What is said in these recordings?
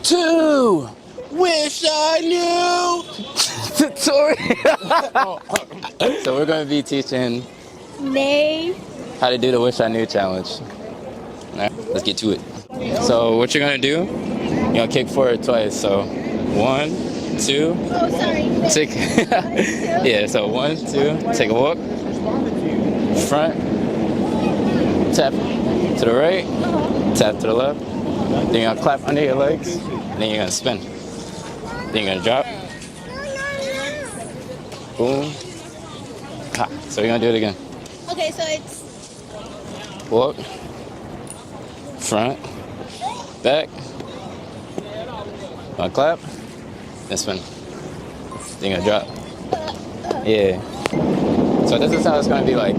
2. Wish I knew. Tutorial. So we're going to be teaching Nay. how to do the Wish I Knew challenge. All right, let's get to it. So what you're going to do, you're going to kick forward twice. So 1, 2. Oh, sorry. Take, yeah, so 1, 2, take a walk. Front, tap to the right, tap to the left. Then you're gonna clap under your legs, then you're gonna spin. Then you're gonna drop. Boom. Ha. So you're gonna do it again. Okay, so it's Walk, front, back. Gonna clap, then spin. Then you're gonna drop. Yeah. So this is how it's gonna be like.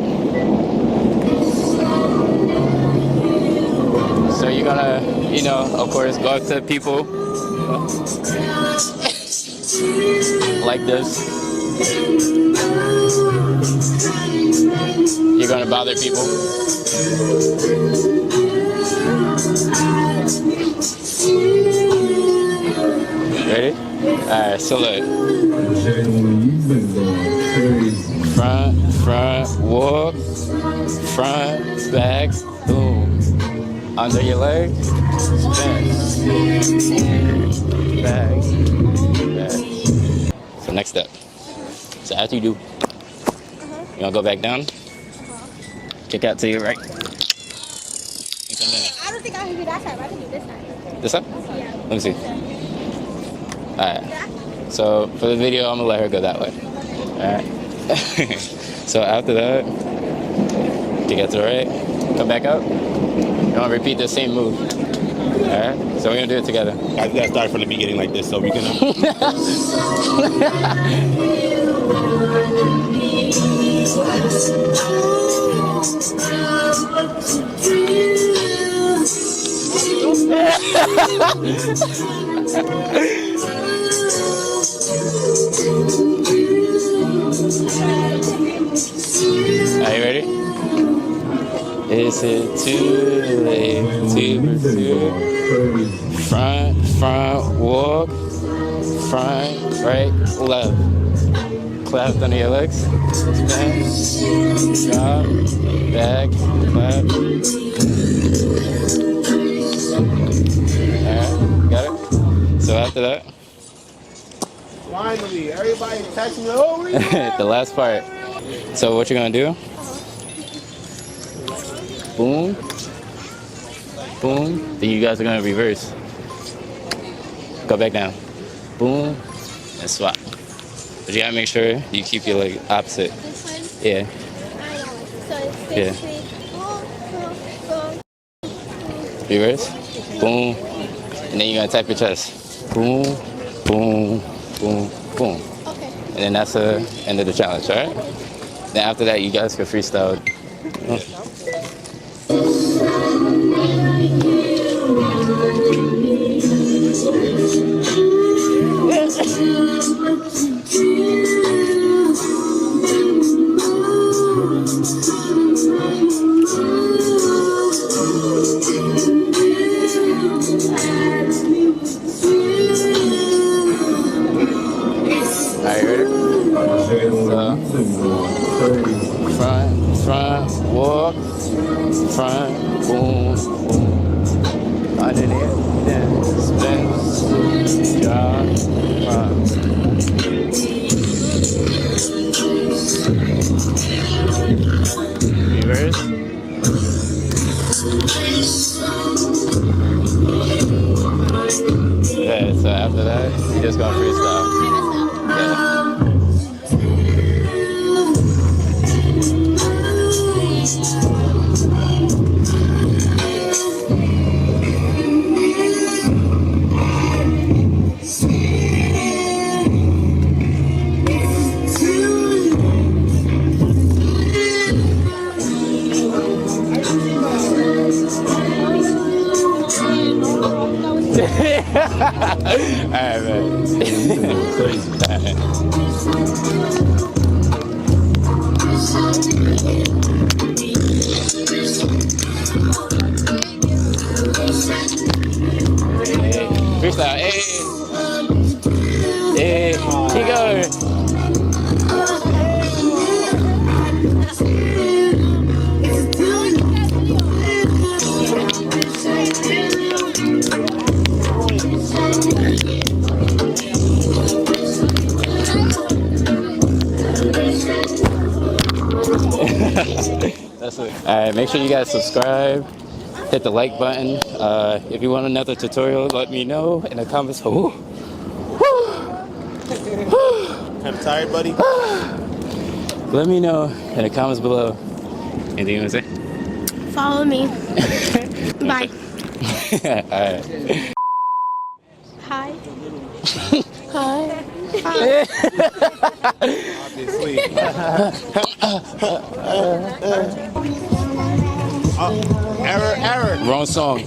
So you're gonna, you know, of course, go up to people like this. You're gonna bother people. Ready? Alright, so look. Front, walk, front, back, boom. Under your leg, spin, back. So next step. So after you do, you wanna go back down, kick out to your right. I don't think I can do that side, but I can do this side. This side? Yeah. Let me see. Alright. So for the video, I'm gonna let her go that way. Alright. So after that, kick out to the right, come back up. You want to repeat the same move. Alright? So we're going to do it together. I gotta start from the beginning like this, so we can. Are you ready? Is it too late to pursue? Front, walk, front, right, left. Clap under your legs. Spin, drop, back, clap. Alright, got it? So after that, Finally, everybody catching me over here. the last part. So what you're gonna do? Boom, boom. Then you guys are gonna reverse. Go back down. Boom, and swap. But you gotta make sure you keep your leg opposite. This one? Yeah, So it's Yeah. 6, 3, reverse. Boom, and then you're gonna tap your chest. Boom, boom, boom, boom. Okay. And then that's the end of the challenge, alright? Then after that, you guys can freestyle. Alright, ready? So, front, walk, front, boom, boom. Underneath, then spin, drop, front. Reverse. Yeah, so after that, you just gonna freestyle. Yeah. Alright, man. Freestyle. Hey. Hey. Keep going. That's it. All right, make sure you guys subscribe. Hit the like button. If you want another tutorial, let me know in the comments. Ooh. I'm tired, buddy. Let me know in the comments below. Anything you want to say? Follow me. Bye. All right. Hi. Hi. Obviously. Error. Wrong song.